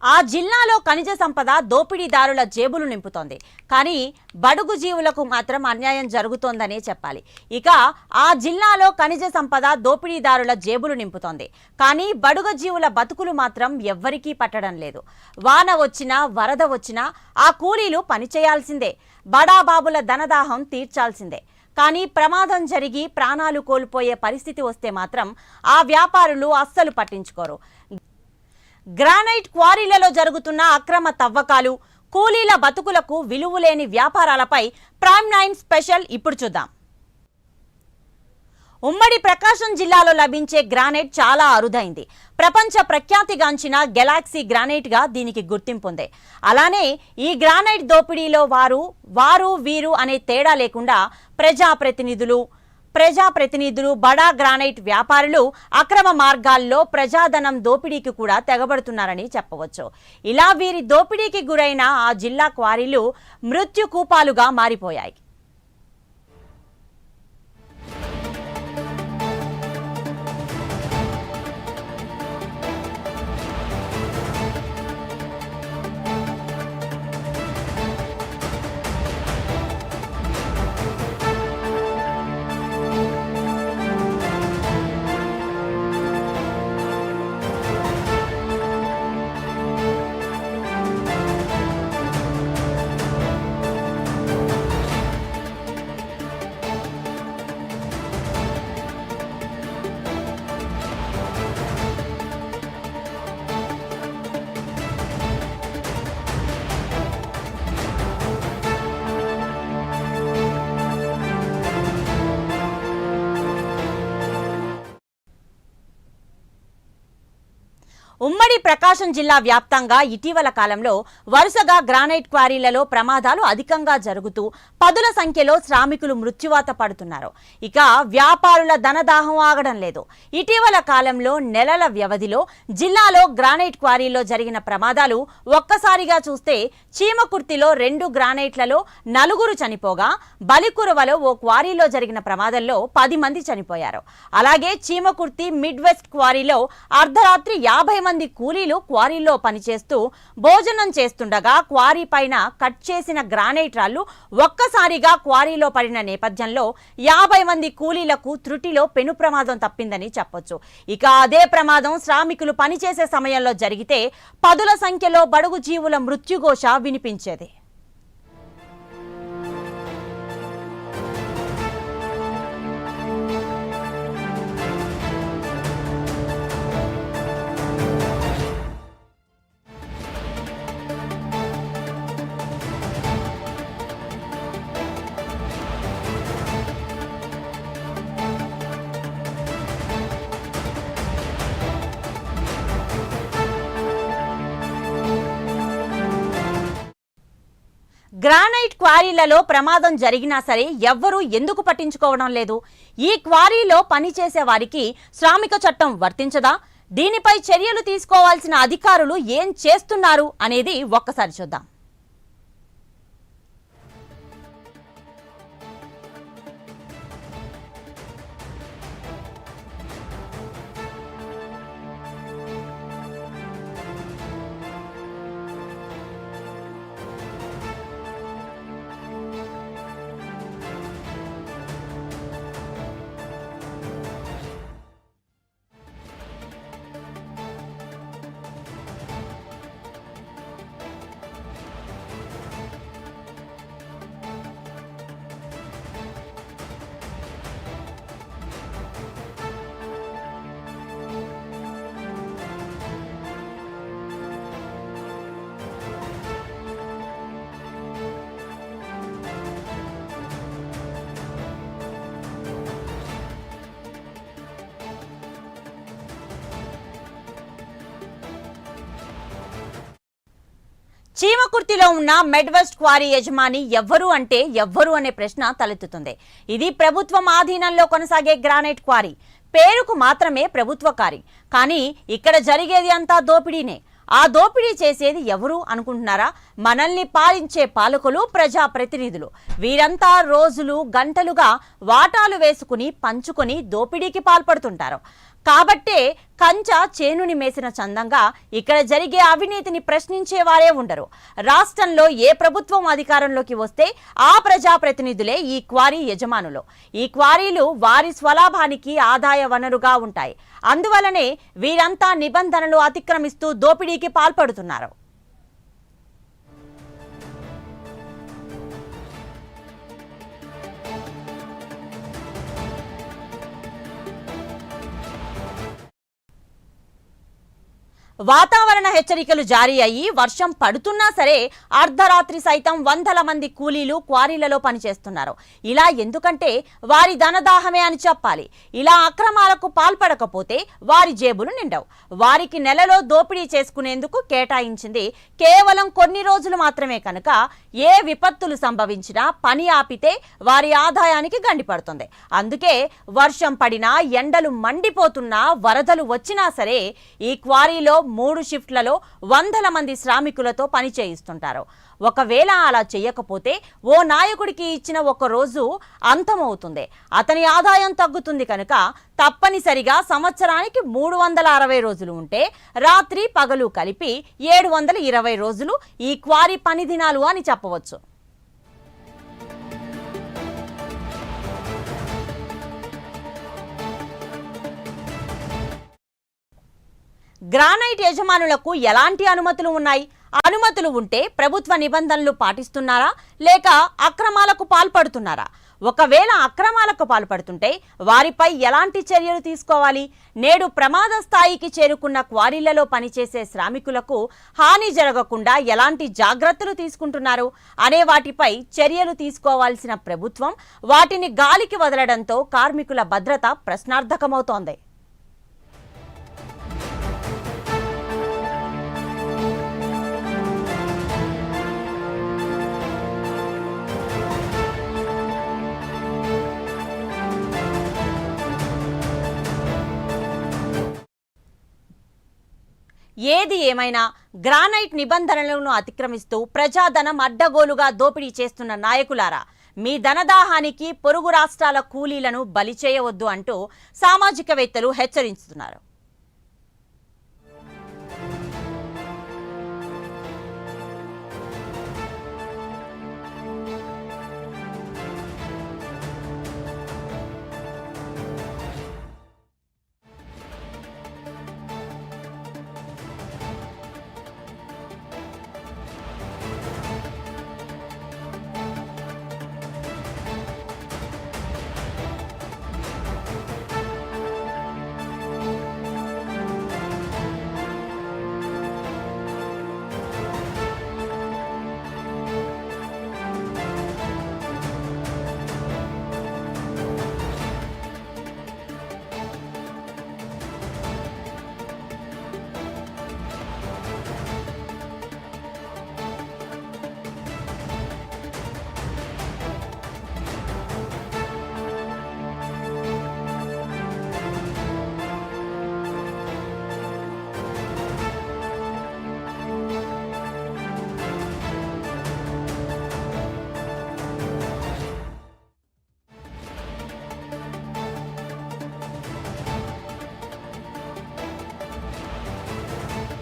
ఆ జిల్లాలో ఖనిజ సంపద దోపిడీదారుల జేబులు నింపుతోంది. కానీ బడుగు జీవులకు మాత్రం అన్యాయం జరుగుతోందనే చెప్పాలి. ఇక ఆ జిల్లాలో ఖనిజ సంపద దోపిడీదారుల జేబులు నింపుతోంది. కానీ బడుగు జీవుల బతుకులు మాత్రం ఎవ్వరికీ పట్టడం లేదు. వాన వచ్చినా వరద వచ్చినా ఆ కూలీలు పనిచేయాల్సిందే. బడాబాబుల ధనదాహం తీర్చాల్సిందే. కానీ ప్రమాదం జరిగి ప్రాణాలు కోల్పోయే పరిస్థితి వస్తే మాత్రం ఆ వ్యాపారులు అస్సలు పట్టించుకోరు. గ్రానైట్ క్వారీలలో జరుగుతున్న అక్రమ తవ్వకాలు, కూలీల బతుకులకు విలువలేని వ్యాపారాలపై ప్రైమ్9 స్పెషల్ ఇప్పుడు చూద్దాం. ఉమ్మడి ప్రకాశం జిల్లాలో లభించే గ్రానైట్ చాలా అరుదైంది. ప్రపంచ ప్రఖ్యాతిగాంచిన గెలాక్సీ గ్రానైట్ గా దీనికి గుర్తింపు ఉంది. అలానే ఈ గ్రానైట్ దోపిడీలో వారు వీరు అనే తేడా లేకుండా ప్రజాప్రతినిధులు బడా గ్రానైట్ వ్యాపారులు అక్రమ మార్గాల్లో ప్రజాధనం దోపిడీకి కూడా తెగబడుతున్నారని చెప్పవచ్చు. ఇలా వీరి దోపిడీకి గురైన ఆ జిల్లా క్వారీలు మృత్యు కూపాలుగా మారిపోయాయి. ఉమ్మడి ప్రకాశం జిల్లా వ్యాప్తంగా ఇటీవల కాలంలో వరుసగా గ్రానైట్ క్వారీలలో ప్రమాదాలు అధికంగా జరుగుతూ పదుల సంఖ్యలో శ్రామికులు మృత్యువాత పడుతున్నారు. ఇక వ్యాపారుల ధనదాహం ఆగడం లేదు. ఇటీవల కాలంలో నెలల వ్యవధిలో జిల్లాలో గ్రానైట్ క్వారీలో జరిగిన ప్రమాదాలు ఒక్కసారిగా చూస్తే చీమకుర్తిలో 2 గ్రానైట్లలో 4 చనిపోగా, బలికురవలో ఓ క్వారీలో జరిగిన ప్రమాదంలో 10 మంది చనిపోయారు. అలాగే చీమకుర్తి మిడ్ వెస్ట్ క్వారీలో అర్ధరాత్రి 50 మంది కూలీలు క్వారీలో పనిచేస్తూ భోజనం చేస్తుండగా క్వారీ పైన కట్ చేసిన గ్రానైట్ రాళ్లు ఒక్కసారిగా క్వారీలో పడిన నేపథ్యంలో 50 మంది కూలీలకు త్రుటిలో పెను ప్రమాదం తప్పిందని చెప్పొచ్చు. ఇక అదే ప్రమాదం శ్రామికులు పనిచేసే సమయంలో జరిగితే పదుల సంఖ్యలో బడుగు జీవుల మృత్యుఘోష వినిపించేది. గ్రానైట్ క్వారీలలో ప్రమాదం జరిగినా సరే ఎవ్వరూ ఎందుకు పట్టించుకోవడం లేదు? ఈ క్వారీలో పనిచేసే వారికి శ్రామిక చట్టం వర్తించదా? దీనిపై చర్యలు తీసుకోవాల్సిన అధికారులు ఏం చేస్తున్నారు అనేది ఒక్కసారి చూద్దాం. చీమకుర్తిలో ఉన్న మెడ్వెస్ట్ క్వారీ యజమాని ఎవ్వరు అంటే ఎవ్వరు అనే ప్రశ్న తలెత్తుతుంది. ఇది ప్రభుత్వం ఆధీనంలో కొనసాగే గ్రానైట్ క్వారీ. పేరుకు మాత్రమే ప్రభుత్వ క్వారీ, కానీ ఇక్కడ జరిగేది అంతా దోపిడీనే. ఆ దోపిడీ చేసేది ఎవరు అనుకుంటున్నారా? మనల్ని పాలించే పాలకులు, ప్రజాప్రతినిధులు. వీరంతా రోజులు గంటలుగా వాటాలు వేసుకుని పంచుకొని దోపిడీకి పాల్పడుతుంటారు. కాబట్టే కంచ చేనుని మేసిన చందంగా ఇక్కడ జరిగే అవినీతిని ప్రశ్నించేవారే ఉండరు. రాష్ట్రంలో ఏ ప్రభుత్వం అధికారంలోకి వస్తే ఆ ప్రజాప్రతినిధులే ఈ క్వారీ యజమానులు. ఈ క్వారీలు వారి స్వలాభానికి ఆదాయ వనరుగా ఉంటాయి. అందువలనే వీరంతా నిబంధనలు అతిక్రమిస్తూ దోపిడీకి పాల్పడుతున్నారు. వాతావరణ హెచ్చరికలు జారీ అయ్యి వర్షం పడుతున్నా సరే అర్ధరాత్రి సైతం వందల మంది కూలీలు క్వారీలలో పనిచేస్తున్నారు. ఇలా ఎందుకంటే వారి ధనదాహమే అని చెప్పాలి. ఇలా అక్రమాలకు పాల్పడకపోతే వారి జేబులు నిండవు. వారికి నెలలో దోపిడీ చేసుకునేందుకు కేటాయించింది కేవలం కొన్ని రోజులు మాత్రమే కనుక ఏ విపత్తులు సంభవించినా పని ఆపితే వారి ఆదాయానికి గండిపడుతుంది. అందుకే వర్షం పడినా, ఎండలు మండిపోతున్నా, వరదలు వచ్చినా సరే ఈ క్వారీలో 3 షిఫ్ట్లలో వందల మంది శ్రామికులతో పని చేయిస్తుంటారు. ఒకవేళ అలా చేయకపోతే ఓ నాయకుడికి ఇచ్చిన ఒక రోజు అంతమవుతుంది. అతని ఆదాయం తగ్గుతుంది కనుక తప్పనిసరిగా సంవత్సరానికి 360 రోజులు ఉంటే రాత్రి పగలు కలిపి 720 రోజులు ఈ క్వారీ పని దినాలు అని చెప్పవచ్చు. గ్రానైట్ యజమానులకు ఎలాంటి అనుమతులు ఉన్నాయి? అనుమతులు ఉంటే ప్రభుత్వ నిబంధనలు పాటిస్తున్నారా లేక అక్రమాలకు పాల్పడుతున్నారా? ఒకవేళ అక్రమాలకు పాల్పడుతుంటే వారిపై ఎలాంటి చర్యలు తీసుకోవాలి? నేడు ప్రమాద స్థాయికి చేరుకున్న క్వారీలలో పనిచేసే శ్రామికులకు హాని జరగకుండా ఎలాంటి జాగ్రత్తలు తీసుకుంటున్నారు అనే వాటిపై చర్యలు తీసుకోవాల్సిన ప్రభుత్వం వాటిని గాలికి వదలడంతో కార్మికుల భద్రత ప్రశ్నార్థకమవుతోంది. ఏది ఏమైనా గ్రానైట్ నిబంధనలను అతిక్రమిస్తూ ప్రజాధనం అడ్డగోలుగా దోపిడీ చేస్తున్న నాయకులారా, మీ ధనదాహానికి పొరుగు రాష్ట్రాల కూలీలను బలి చేయవద్దు అంటూ సామాజికవేత్తలు హెచ్చరిస్తున్నారు.